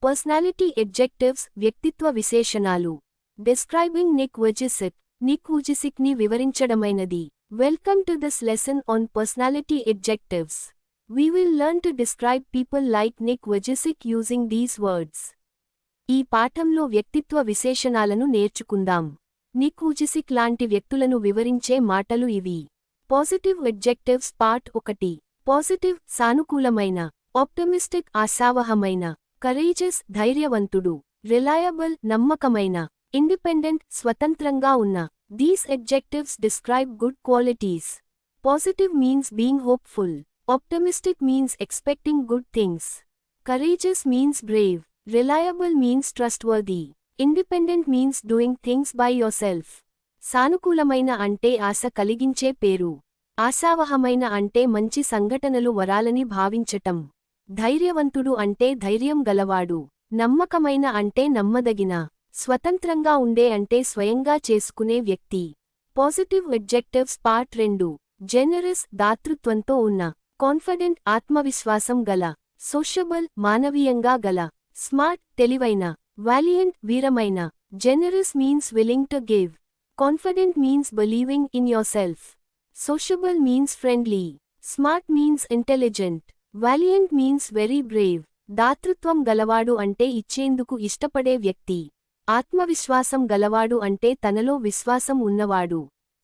Personality adjectives వ్యక్తిత్వ విశేషణాలు. Describing Nick Vujicic. Nick Vujicic ని వివరించడమైనది. Welcome to this lesson on personality adjectives. We will learn to describe people like Nick Vujicic using these words. ఈ పాఠంలో వ్యక్తిత్వ విశేషణాలను నేర్చుకుందాం. Nick వుజిసిక్ లాంటి వ్యక్తులను వివరించే మాటలు ఇవి. Positive adjectives part 1. పాజిటివ్ సానుకూలమైన, ఆప్టమిస్టిక్ ఆశావహమైన, కరేజస్ ధైర్యవంతుడు, రిలయబుల్ నమ్మకమైన, ఇండిపెండెంట్ స్వతంత్రంగా ఉన్న. These adjectives describe good qualities. Positive means being hopeful. Optimistic means expecting good things. Courageous means brave. Reliable means trustworthy. Independent means doing things by yourself. సానుకూలమైన అంటే ఆశ కలిగించే పేరు. ఆశావహమైన అంటే మంచి సంఘటనలు వరాలని భావించటం. ధైర్యవంతుడు అంటే ధైర్యం గలవాడు. నమ్మకమైన అంటే నమ్మదగిన. స్వతంత్రంగా ఉండే అంటే స్వయంగా చేసుకునే వ్యక్తి. Positive adjectives part 2. జెనరస్ దాతృత్వంతో ఉన్న, కాన్ఫిడెంట్ ఆత్మవిశ్వాసం గల, సోషబుల్ మానవీయంగా గల, స్మార్ట్ తెలివైన, వాలియంట్ వీరమైన. Generous means willing to give. Confident means believing in yourself. Sociable means friendly. Smart means intelligent. Valiant means very brave. దాతృత్వం గలవాడు అంటే ఇచ్చేందుకు ఇష్టపడే వ్యక్తి. ఆత్మవిశ్వాసం గలవాడు అంటే తనలో విశ్వాసం ఉన్నవాడు.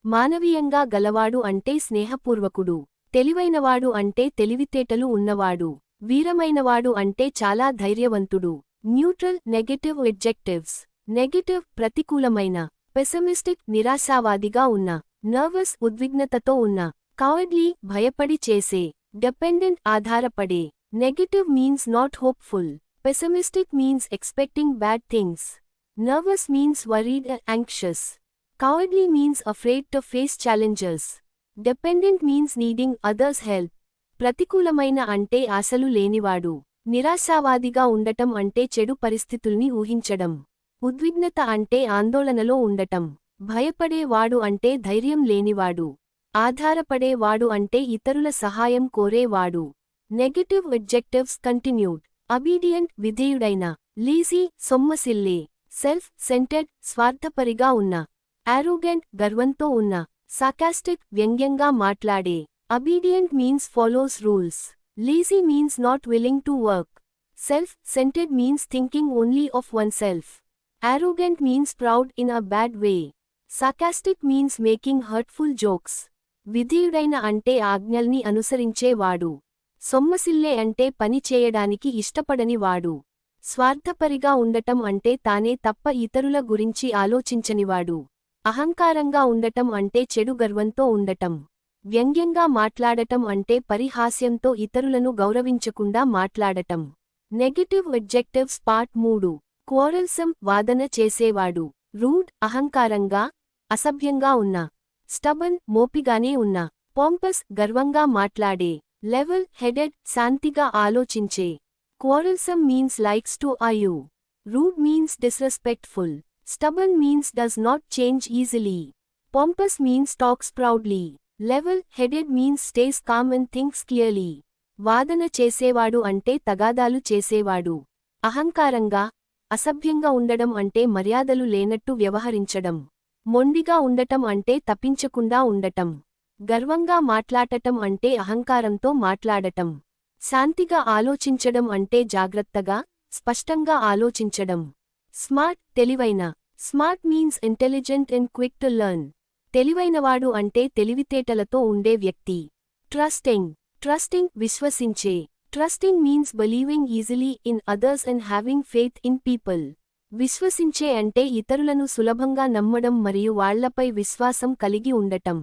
మానవీయంగా గలవాడు అంటే స్నేహపూర్వకుడు. తెలివైనవాడు అంటే తెలివితేటలు ఉన్నవాడు. వీరమైనవాడు అంటే చాలా ధైర్యవంతుడు. Neutral negative adjectives. నెగటివ్ ప్రతికూలమైన, పెసిమిస్టిక్ నిరాశావాదిగా ఉన్న, నర్వస్ ఉద్విగ్నతతో ఉన్న, కవర్డ్లీ భయపడి చేసే, డిపెండెంట్ ఆధారపడే. Negative means not hopeful. Pessimistic means expecting bad things. Nervous means worried and anxious. Cowardly means afraid to face challenges. Dependent means needing others' help. ప్రతికూలమైన అంటే ఆశలు లేనివాడు. నిరాశావాదిగా ఉండటం అంటే చెడు పరిస్థితుల్ని ఊహించడం. ఉద్విగ్నత అంటే ఆందోళనలో ఉండటం. భయపడేవాడు అంటే ధైర్యం లేనివాడు. ఆధారపడేవాడు అంటే ఇతరుల సహాయం కోరేవాడు. Negative adjectives continued. అబీడియంట్ విధేయుడైన, లేజీ సొమ్మసిల్లే, సెల్ఫ్ సెంటెడ్ స్వార్థపరిగా ఉన్న, ఆరోగెంట్ గర్వంతో ఉన్న, సాకాస్టిక్ వ్యంగ్యంగా మాట్లాడే. Obedient means follows rules. Lazy means not willing to work. Self centred means thinking only of oneself. Arrogant means proud in a bad way. Sarcastic means making hurtful jokes. విధేయుడైన అంటే ఆజ్ఞల్ని అనుసరించేవాడు. సొమ్మసిల్లే అంటే పని చేయడానికి ఇష్టపడని వాడు. స్వార్థపరిగా ఉండటం అంటే తానే తప్ప ఇతరుల గురించి ఆలోచించనివాడు. అహంకారంగా ఉండటం అంటే చెడు గర్వంతో ఉండటం. వ్యంగ్యంగా మాట్లాడటం అంటే పరిహాస్యంతో ఇతరులను గౌరవించకుండా మాట్లాడటం. Negative adjectives part 3. క్వారల్సమ్ వాదన చేసేవాడు. రూడ్ అహంకారంగా, అసభ్యంగా ఉన్న. స్టబన్ మోపిగానే ఉన్న. పాంపస్ గర్వంగా మాట్లాడే. లెవెల్ హెడెడ్ శాంతిగా ఆలోచించే. Quarrelsome means likes to argue. Rude means disrespectful. Stubborn means does not change easily. Pompous means talks proudly. Level-headed means stays calm and thinks clearly. వాదన చేసేవాడు అంటే తగాదాలు చేసేవాడు. అహంకారంగా, అసభ్యంగా ఉండడం అంటే మర్యాదలు లేనట్టు వ్యవహరించడం. మొండిగా ఉండటం అంటే తప్పించకుండా ఉండటం. గర్వంగా మాట్లాడటం అంటే అహంకారంతో మాట్లాడటం. శాంతిగా ఆలోచించడం అంటే జాగ్రత్తగా, స్పష్టంగా ఆలోచించడం. స్మార్ట్ తెలివైన. Smart means intelligent and quick to learn. తెలివైనవాడు అంటే తెలివితేటలతో ఉండే వ్యక్తి. ట్రస్టింగ్ విశ్వసించే. Trusting means believing easily in others and having faith in people. విశ్వసించే అంటే ఇతరులను సులభంగా నమ్మడం మరియు వాళ్లపై విశ్వాసం కలిగి ఉండటం.